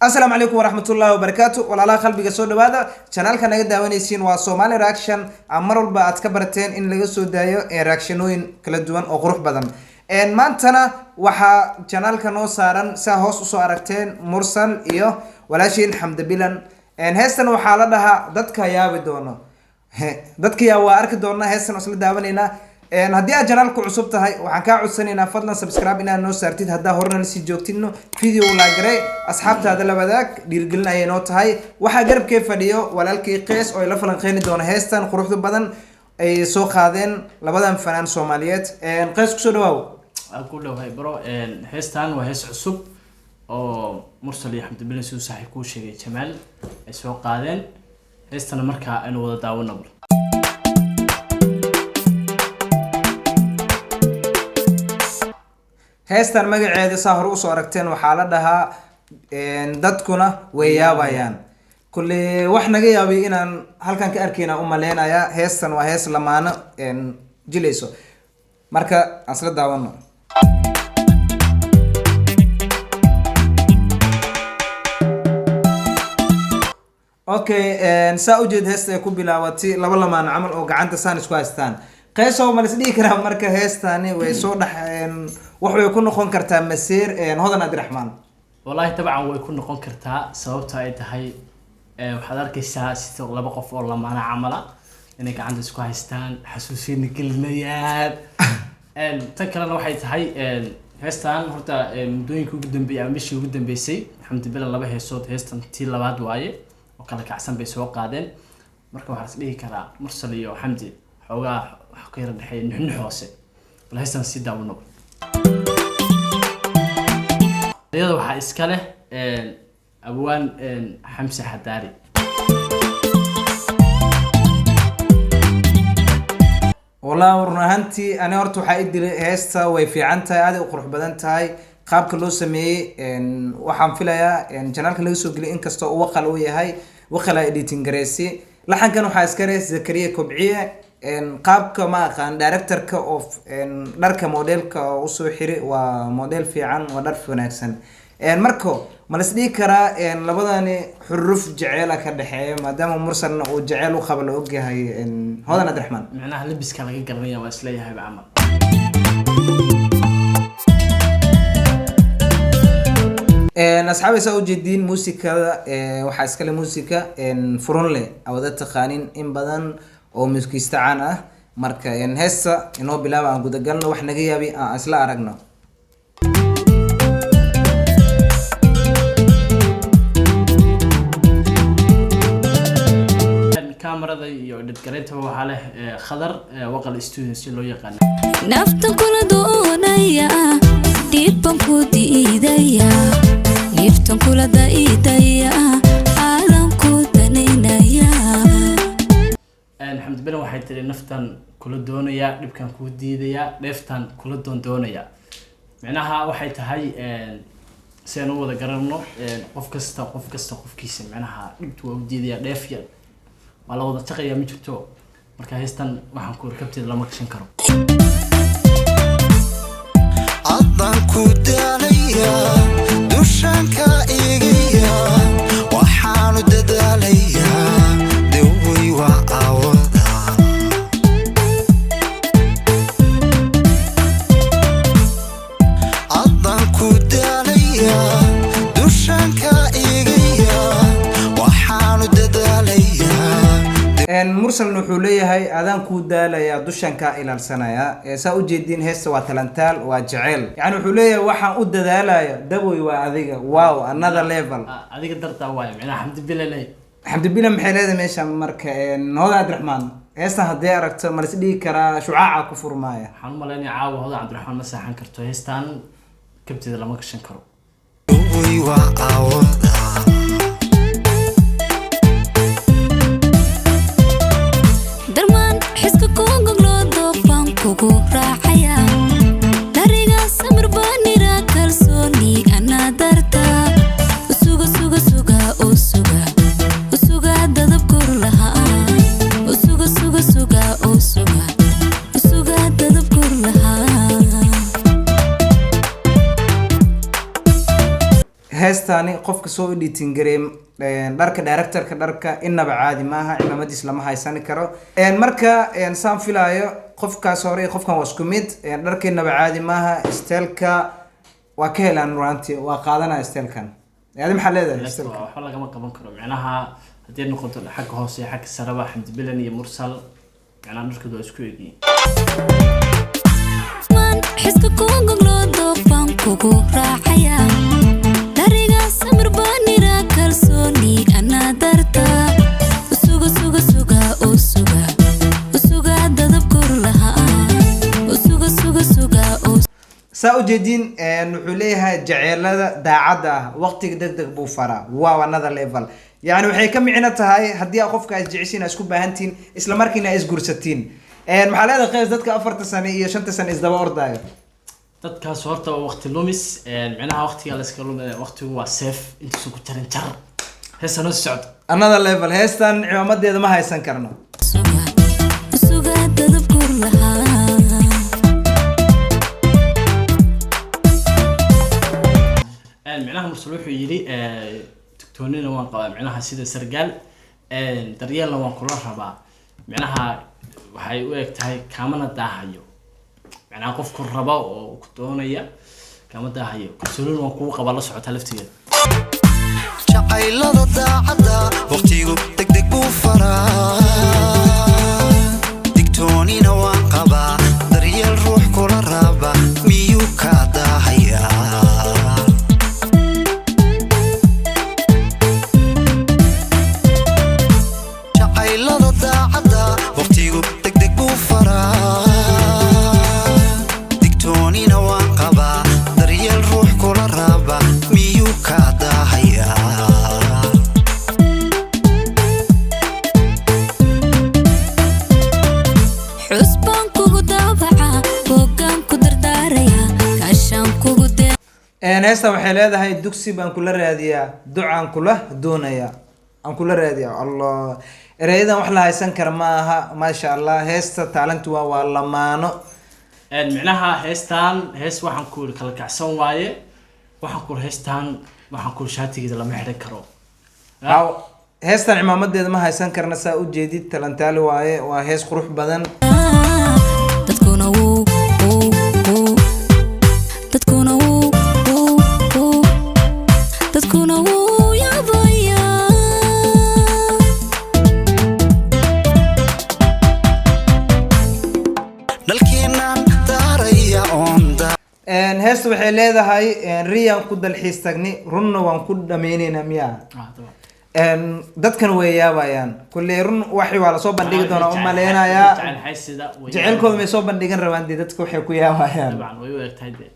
السلام عليكم ورحمة الله وبركاته ولا قلبي سو دوادا channelka naga daawanaysiin waa Somali Reaction amar walba aad ka barateen in laga soo daayo reactionooyin kala duwan oo qurux badan maantana waxa channelka noo saaran sa hoos u soo aragteen Mursal iyo walaashin Xamdi Bilan heestan waxa la dhahaa dadka yaabi doono dadka yaa waa arki doona heestan isla daawanayna haddii aad channelka cusub tahay waxaan ka codsanaynaa fadlan subscribe inaad noo saartid haddaa horena si joogtino video la garay asxaabtaada la wadaag dhiirgelin ay noo tahay waxa garabkee fadhiyo walaalkii Qeys oo la falanqeyn doona heestan quruxda badan ay soo qaadeen labadan fanaan Soomaaliyeed Qeys ku soo dhawaaw ku dhawahay bro heestan waa hees cusub oo Mursal iyo Xamdi Bilan soo saxay ku sheegay Jamaal ay soo qaadeen heestan markaa aynu wada daawano heestan magaceeda saa hor u soo aragteen waxa la dhahaa dadkuna way yaabayaan kulli wax naga yaabay inaan halkan ka arkeyna u maleynaya heestan waa hees lamaano jilayso marka asla daawano okay saa u jeed heesta ku bilaawatay laba lamaan amal oo gacanta saan isku haystaan Qeys oo malis dhigi kara marka heestani way soo dhaxeen wax way ku noqon kartaa masiir Hodan Abdiraxmaan wallahi tabcan way ku noqon kartaa sababta ay tahay waxaad arkaysaa sidoo laba qof oo lamaana camala inay gacanta isku haystaan xasuusin gelinayaan tan kalena waxay tahay heestan horta mudooyinka ugu dambeeyay ama bishii ugu dambeysay Xamdi Bilan laba heesood heestan tii labaad waaye oo kala kacsan bay soo qaadeen marka waxaa is dhigi karaa Mursal iyo Xamdi xoogaa wax ka yar dhaxay nuxnuux hoose bal heestan si daawano iyada waxa iska leh abwaan Xamse Xadaari والله ورناهنتي أنا أرتو حايد هستا ويفيعنتها هذه وقرح بدنتها قاب كله سمي وحام فيها جنالك اللي يسوق لي إنكستو وقل ويا هاي وقل إديتين جريسي لحن كانوا حاسكريس زكريا كوبعية قاب كما كان دايركتور كأوف درك موديل كأوسو حري وموديل في عن ودرف ونكسن مركو مالسدي كرا لبضاني حروف جعيلة كدحية ما دام مرسل وجعيل وخبل وجه هاي هذا نادر الرحمن معناها لبس كلاقي قرنية واسليها هاي بعمل أصحابي سو جدين موسيقى وحاسكال موسيقى فرونلي أو ذات تقانين إن بدن أو موسيقى استعانة مركا هسه إنه بلا عن قد قلنا وإحنا جيابي أصلا أرجنا كاميرا يودد كريتها وحاله خضر وقل استوديو لو يقان نفط كل دونيا ديبن كودي إيديا نفط كل دايديا عالم كودنينيا الحمد لله waxay tiri naftan kula doonaya dibkan ku diidaya dheeftan kula doonaya macnaha waxay tahay seen u wada garanno qof kasta qofkiisa macnaha dibtu waa u diidaya dheefya wala wada taqaya ma jirto marka heestan waxaan ku rakabtay lama gashan karo adan ku daalaya dushanka igiya waxaan dadaalaya daway waa awada adan ku daalaya dushanka igiya waxaan dadaalaya مرسل نحوليه هاي أذان كودالة يا دوشان كائل السنة يا سأوجدين هسه وتلنتال وجعل يعني حوليه وحن أود دالة دبوي وأذيك واو another level أذيك درتها واي معناها حمد بالله لي حمد بالله محل هذا ماشي مرك هذا عبد الرحمن هسه هدي أركت مرسدي كرا شعاع كفر مايا حنو ملاني عاو هذا عبد الرحمن مساحن كرتو هستان كبتي لما كشن كرو دبوي وأودا درمان حسك كونغ لودو بانكو راحيا داريغا سمر باني راكل سوني أنا درتا وسوغا سوغا سوغا أوسوغا وسوغا دادب كورلها وسوغا سوغا سوغا أوسوغا وسوغا دادب كورلها heestaani qofka soo editing gareem dharka directorka dharka inaba caadi maaha cimaamadiis lama haysan karo marka saan filaayo qofkaas hore qofkan waa isku mid dharka inaba caadi maaha styleska waa ka helaan runtii waa qaadanaa stylekan yaadi maxaa leedahay stylekan waxba lagama qaban karo macnaha haddii noqoto xagga hoose iyo xagga saraba xamdi bilan iyo mursal macnaha dharkooda waa isku egyihiin man xiska kuugoglo doofaan kugu raacaya dariga samir baanira kalsooni anaa darta usuga suga suga usuga dadab kor lahaa usuga suga suga saa ujeedin wuxuu leeyahay jaceelada daacadda ah waqtiga degdeg buu faraa waa another level yani waxay ka micno tahay haddii aad qofka is jeceshiin isku baahantiin isla markiina is gursatiin maxaa leedahay qays dadka 4 sano iyo 5 sano isdaba ordaayo dadkaas horta waa waqti lumis macnaha waqtiga la iska lumay waqtigu waa safe inta ku tarin jar heesano socod another level heestan cimaamadeeda ma haysan karno usuga dadab kor lahaa macnaha mursal wuxuu yiri tiktoonina waan qabaa macnaha sida sargaal daryeelna waan kula rabaa macnaha waxay u eg tahay kaamana daahayo macnaha qofku raba oo ku doonaya kaama daahayo kalsoonina waan kugu qabaa la socota laftigeeda jacaylada daacadda waqtigu degdeg buu faraa digtoonina waan qabaa daryeel ruux kula raba miyuu kaa daahayaa jacaylada daacadda waqtigu degdeg buu faraa digtoonina waan qabaa daryeel ruux kula raba miyuu kaa daahayaa xusbaan kugu daabaca hoggaan ku dardaaraya kaashaan kugu dee heestan waxay leedahay dugsi baan kula raadiyaa ducaan kula doonaya aan kula raadiyaa allah ereyadan wax la haysan kara ma aha maasha allah heesta taalantu waa lamaano macnaha heestan hees waxaan ku kala kacsan waaye waxaan ku heestan waxaan ku shaatigeeda lama xidhan karo heestan cimaamadeeda ma haysan karna saa u jeedid talantaali waaye waa hees qurux badan dadkuna wuu yaabaya dalkeenaan daaraya oonda heesta waxay leedahay riyaan ku dalxiis tagni runna waan ku dhamaynaynaa miyaa dadkan way yaabayaan kulley run waxi waa lasoo bandhigi doonaa u maleynayaa jaceylkooda may soo bandhigan rabaan dee dadka waxay ku yaabayaan dabcan way u egtahay dee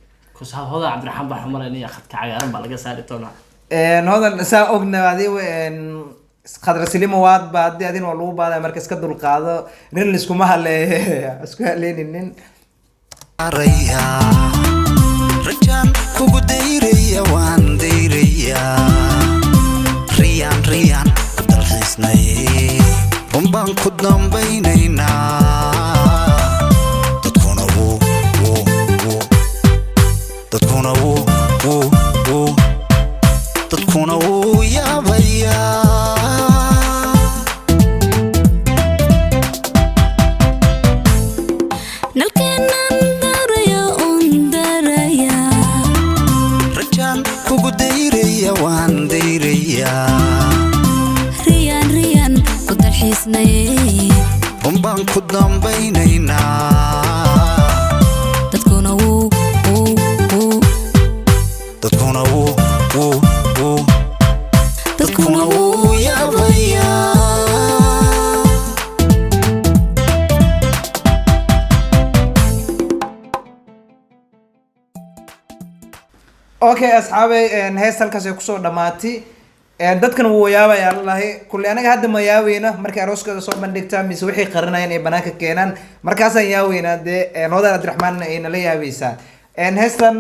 hodan cabdiraxmaan baa xumalaynayaa khadka cagaaran baa laga saari doonaa hodan saa ogna adi khadra silimo waad baadi adin waa lagu baadaya marka iska dulqaado nin liskuma haleeye isku haleyninin araya rajaan kugu dayraya waan dayrayaa riyaan ku dalxiisnay runbaan ku dambaynaynaa dadkuna wuu yaabayaa nalkeenaan daraya un daraya rajaan kugu dayraya waan dayrayaa riyaan ku dalxiisnay runbaan ku dambaynaynaa dadkuna wuu yaabayaa okay asxaabay hees halkaas ay kusoo dhamaatay dadkan wuu yaabaya allahi kulli anaga hadda ma yaaweyna markay arooskooda soo bandhigtaa mise waxay qarinayaan ay banaanka keenaan markaasaan yaaweynaa dee hodan cabdiraxmaan ay nala yaabaysaa heestan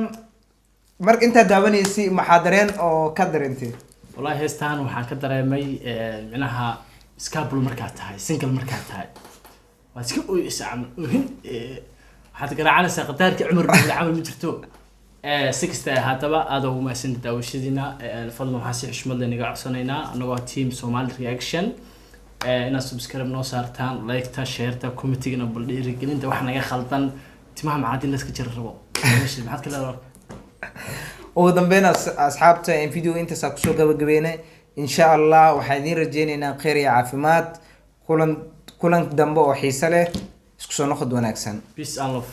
marka intaa daawanaysi maxaa dareen oo ka dareentay wallahi heestan waxaan ka dareemay macnaha scabul markaa tahay single markaa tahay waa iska ooyeysa camal oohin waxaad garaacanaysaa qadaarkii cumar bin camal ma jirto sixta haddaba aada ugu mahadsantahay daawashadiina fadlan waxaan si xushmad leh naga codsanaynaa anagoo team Somali Reaction inaad subscribe noo saartaan like-ta share-ta comment-igana bal dhiirigelinta wax naga khaldan timaha macadin la iska jira rabo maxaad ka leedahay ugu dambeyn asxaabta in video intaas ku soo gabagabeynay insha Allah waxaan idin rajeynaynaa khayr iyo caafimaad kulan dambe oo xiiso leh isku soo noqod wanaagsan peace and love